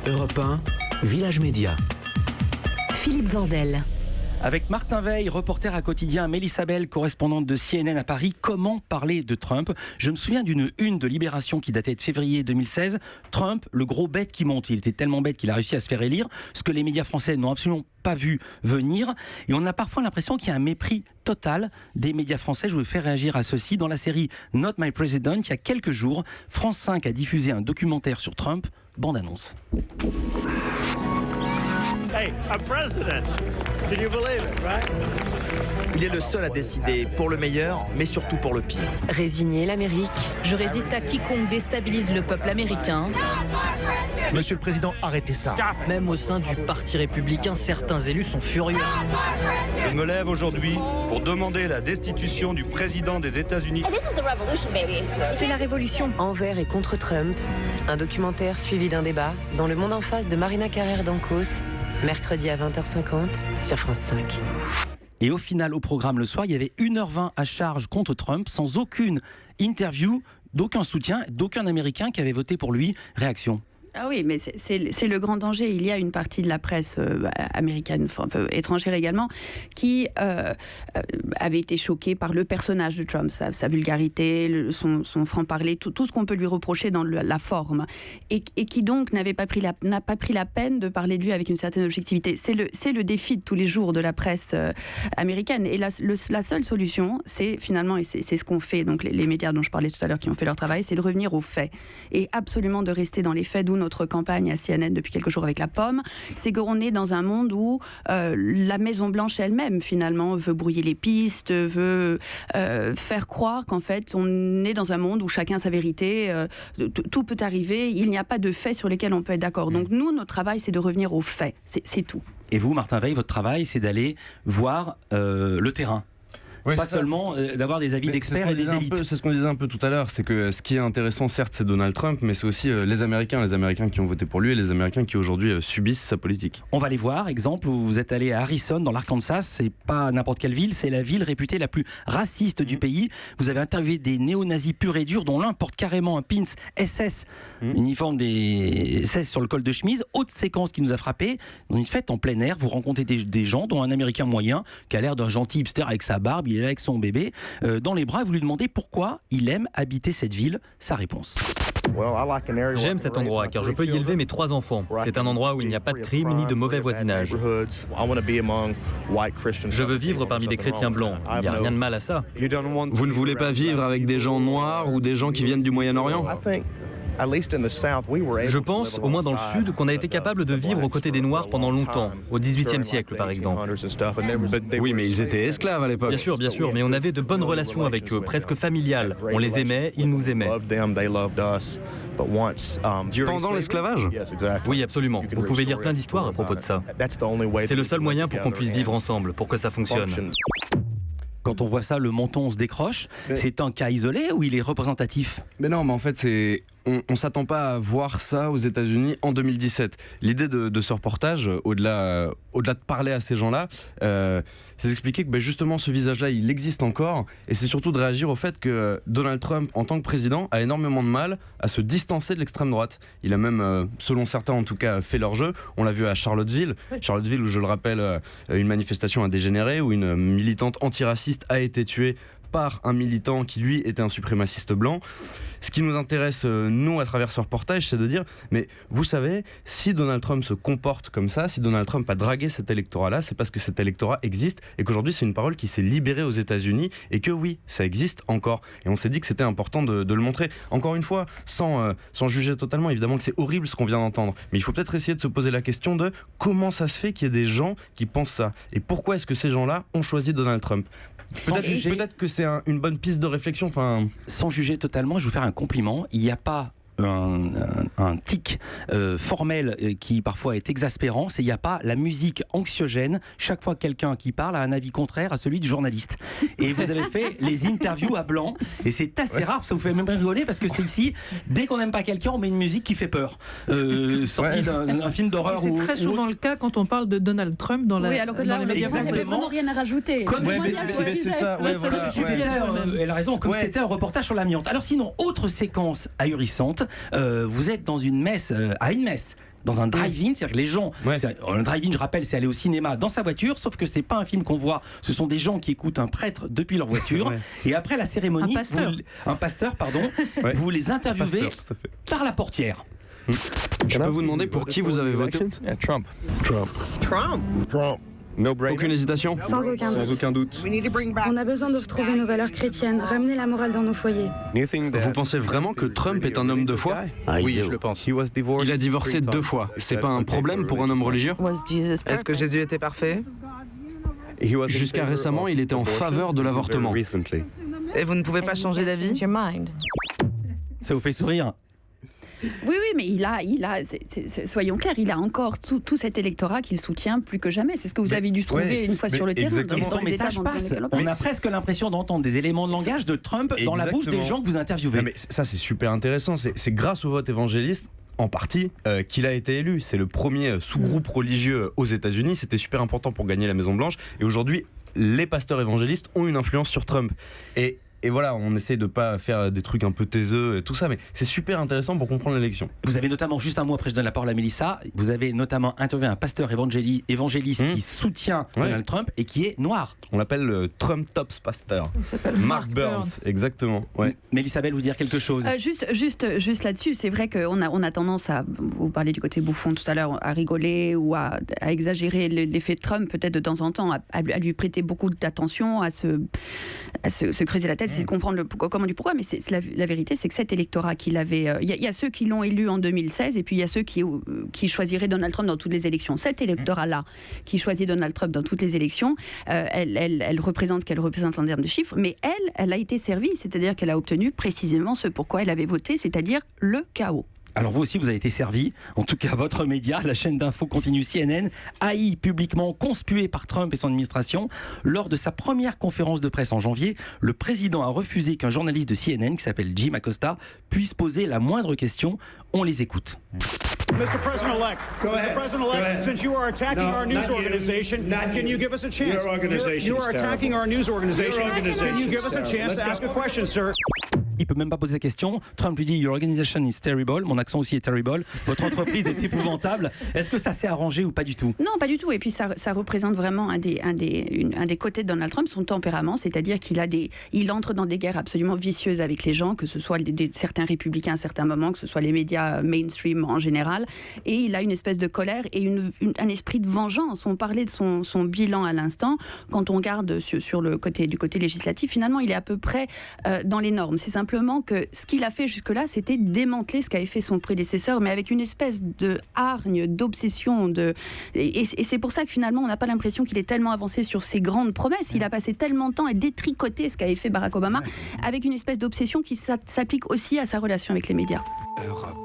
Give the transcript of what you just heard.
Europe 1, Village Média. Philippe Vandel. Avec Martin Veil, reporter à quotidien, Mélissa Bell, correspondante de CNN à Paris. Comment parler de Trump ? Je me souviens d'une une de Libération qui datait de février 2016. Trump, le gros bête qui monte. Il était tellement bête qu'il a réussi à se faire élire, ce que les médias français n'ont absolument pas vu venir. Et on a parfois l'impression qu'il y a un mépris total des médias français. Je vous fais réagir à ceci. Dans la série Not My President, il y a quelques jours, France 5 a diffusé un documentaire sur Trump. Bande-annonce. Hey, I'm president. Can you believe it, right? Il est le seul à décider pour le meilleur, mais surtout pour le pire. Résigner l'Amérique. Je résiste à quiconque déstabilise le peuple américain. Monsieur le Président, arrêtez ça. Même au sein du Parti républicain, certains élus sont furieux. Je me lève aujourd'hui pour demander la destitution du président des États-Unis. C'est la révolution. Envers et contre Trump. Un documentaire suivi d'un débat dans Le Monde en face de Marina Carrère d'Ancos, mercredi à 20h50 sur France 5. Et au final, au programme le soir, il y avait 1h20 à charge contre Trump, sans aucune interview, d'aucun soutien, d'aucun Américain qui avait voté pour lui. Réaction ? Ah oui, mais c'est le grand danger. Il y a une partie de la presse américaine, étrangère également, qui avait été choquée par le personnage de Trump, sa vulgarité, son franc-parler, tout ce qu'on peut lui reprocher dans la forme, et qui donc n'a pas pris la peine de parler de lui avec une certaine objectivité. C'est le défi de tous les jours de la presse américaine. Et la seule solution, c'est finalement, et c'est ce qu'ont fait donc les médias dont je parlais tout à l'heure, qui ont fait leur travail, c'est de revenir aux faits. Et absolument de rester dans les faits, d'où notre campagne à CNN depuis quelques jours avec la pomme, c'est qu'on est dans un monde où la Maison-Blanche elle-même, finalement, veut brouiller les pistes, veut faire croire qu'en fait, on est dans un monde où chacun a sa vérité, tout peut arriver, il n'y a pas de faits sur lesquels on peut être d'accord. Donc nous, notre travail, c'est de revenir aux faits, c'est tout. Et vous, Martin Veil, votre travail, c'est d'aller voir le terrain. Oui, pas seulement d'avoir des avis d'experts et des élites. C'est ce qu'on disait un peu tout à l'heure, c'est que ce qui est intéressant, certes, c'est Donald Trump, mais c'est aussi les Américains qui ont voté pour lui et les Américains qui aujourd'hui subissent sa politique. On va les voir. Exemple, vous êtes allé à Harrison, dans l'Arkansas. C'est pas n'importe quelle ville, c'est la ville réputée la plus raciste du pays. Vous avez interviewé des néo-nazis purs et durs, dont l'un porte carrément un pins SS, uniforme des SS sur le col de chemise. Autre séquence qui nous a frappé, dans une fête en plein air, vous rencontrez des gens, dont un Américain moyen, qui a l'air d'un gentil hipster avec sa barbe. Il est là avec son bébé dans les bras, et vous lui demandez pourquoi il aime habiter cette ville. Sa réponse. J'aime cet endroit car je peux y élever mes 3 enfants. C'est un endroit où il n'y a pas de crime ni de mauvais voisinage. Je veux vivre parmi des chrétiens blancs. Il n'y a rien de mal à ça. Vous ne voulez pas vivre avec des gens noirs ou des gens qui viennent du Moyen-Orient ? Je pense, au moins dans le Sud, qu'on a été capable de vivre aux côtés des Noirs pendant longtemps, au XVIIIe siècle par exemple. Oui, mais ils étaient esclaves à l'époque. Bien sûr, mais on avait de bonnes relations avec eux, presque familiales. On les aimait, ils nous aimaient. Pendant l'esclavage ? Oui, absolument. Vous pouvez lire plein d'histoires à propos de ça. C'est le seul moyen pour qu'on puisse vivre ensemble, pour que ça fonctionne. Quand on voit ça, le menton se décroche. C'est un cas isolé ou il est représentatif ? Mais non, mais en fait, on s'attend pas à voir ça aux États-Unis en 2017. L'idée de ce reportage, au-delà de parler à ces gens-là, c'est d'expliquer que justement ce visage-là, il existe encore, et c'est surtout de réagir au fait que Donald Trump, en tant que président, a énormément de mal à se distancer de l'extrême droite. Il a même, selon certains en tout cas, fait leur jeu. On l'a vu à Charlottesville, où je le rappelle, une manifestation a dégénéré, où une militante antiraciste a été tuée par un militant qui lui était un suprémaciste blanc. Ce qui nous intéresse, nous, à travers ce reportage, c'est de dire, mais vous savez, si Donald Trump se comporte comme ça, si Donald Trump a dragué cet électorat-là, c'est parce que cet électorat existe et qu'aujourd'hui, c'est une parole qui s'est libérée aux États-Unis et que oui, ça existe encore. Et on s'est dit que c'était important de le montrer. Encore une fois, sans juger totalement, évidemment que c'est horrible ce qu'on vient d'entendre, mais il faut peut-être essayer de se poser la question de comment ça se fait qu'il y ait des gens qui pensent ça et pourquoi est-ce que ces gens-là ont choisi Donald Trump. Peut-être que c'est une bonne piste de réflexion. Sans juger totalement, je vais vous faire un compliment. Il n'y a pas un tic formel qui parfois est exaspérant, c'est il n'y a pas la musique anxiogène chaque fois que quelqu'un qui parle a un avis contraire à celui du journaliste. Et vous avez fait les interviews à blanc, et c'est assez rare, ça vous fait même rigoler parce que c'est ici, dès qu'on n'aime pas quelqu'un, on met une musique qui fait peur, sortie d'un film d'horreur. C'est très souvent le cas quand on parle de Donald Trump dans oui, alors que là, les médias. Vous n'avez vraiment rien à rajouter. C'est ça. Elle a raison, comme c'était un reportage sur l'amiante. Alors sinon, autre séquence ahurissante. Vous êtes dans une messe, à une messe dans un drive-in, c'est-à-dire que les gens, un drive-in, je rappelle, c'est aller au cinéma dans sa voiture, sauf que c'est pas un film qu'on voit, ce sont des gens qui écoutent un prêtre depuis leur voiture, et après la cérémonie, un pasteur, vous les interviewez par la portière. Je peux vous demander pour qui vous avez voté? Trump. Aucune hésitation? Sans aucun doute. On a besoin de retrouver nos valeurs chrétiennes, ramener la morale dans nos foyers. Vous pensez vraiment que Trump est un homme de foi? Oui, je le pense. Il a divorcé 2 fois. C'est pas un problème pour un homme religieux? Est-ce que Jésus était parfait? Jusqu'à récemment, il était en faveur de l'avortement. Et vous ne pouvez pas changer d'avis? Ça vous fait sourire? Oui, mais il a soyons clairs, il a encore tout cet électorat qu'il soutient plus que jamais. C'est ce que vous avez dû trouver une fois sur le terrain. Et son message passe. On a presque l'impression d'entendre des éléments de langage de Trump dans la bouche des gens que vous interviewez. Mais ça, c'est super intéressant. C'est grâce au vote évangéliste, en partie, qu'il a été élu. C'est le premier sous-groupe religieux aux États-Unis. C'était super important pour gagner la Maison-Blanche. Et aujourd'hui, les pasteurs évangélistes ont une influence sur Trump. Et voilà, on essaie de pas faire des trucs un peu taiseux et tout ça, mais c'est super intéressant pour comprendre l'élection. Vous avez notamment, juste un mot après je donne la parole à Mélissa, vous avez notamment interviewé un pasteur évangéliste qui soutient Donald Trump et qui est noir. On l'appelle le Trump Tops Pasteur. Il s'appelle Mark Burns. Exactement. Ouais. Mélissa-Belle, vous dire quelque chose? Juste là-dessus, c'est vrai qu'on a tendance à, vous parlez du côté bouffon tout à l'heure, à rigoler ou à exagérer l'effet de Trump peut-être de temps en temps, à lui prêter beaucoup d'attention, à se creuser la tête, c'est de comprendre le comment du pourquoi, mais la vérité, c'est que cet électorat qu'il avait, il y a ceux qui l'ont élu en 2016 et puis il y a ceux qui choisiraient Donald Trump dans toutes les élections. Cet électorat-là, qui choisit Donald Trump dans toutes les élections, elle représente ce qu'elle représente en termes de chiffres, mais elle a été servie, c'est-à-dire qu'elle a obtenu précisément ce pourquoi elle avait voté, c'est-à-dire le chaos. Alors vous aussi, vous avez été servi, en tout cas votre média, la chaîne d'info continue CNN, haï publiquement, conspué par Trump et son administration. Lors de sa première conférence de presse en janvier, le président a refusé qu'un journaliste de CNN, qui s'appelle Jim Acosta, puisse poser la moindre question. On les écoute. Mr. President-elect, Mr. President-elect, since you are attacking our news organization, can you give us a chance? Your organization you are attacking our news organization. Can you give us a chance to ask a question, sir? Il peut même pas poser la question. Trump lui dit Your organization is terrible. Mon accent aussi est terrible. Votre entreprise est épouvantable. Est-ce que ça s'est arrangé ou pas du tout? Non, pas du tout. Et puis ça représente vraiment un des côtés de Donald Trump, son tempérament, c'est-à-dire il entre dans des guerres absolument vicieuses avec les gens, que ce soit certains républicains à certains moments, que ce soit les médias mainstream en général, et il a une espèce de colère et un esprit de vengeance. On parlait de son bilan à l'instant. Quand on regarde sur du côté législatif, finalement, il est à peu près dans les normes. C'est simplement que ce qu'il a fait jusque-là, c'était démanteler ce qu'avait fait son prédécesseur, mais avec une espèce de hargne, d'obsession. Et c'est pour ça que finalement, on n'a pas l'impression qu'il est tellement avancé sur ses grandes promesses. Il a passé tellement de temps à détricoter ce qu'avait fait Barack Obama, avec une espèce d'obsession qui s'applique aussi à sa relation avec les médias. Europe.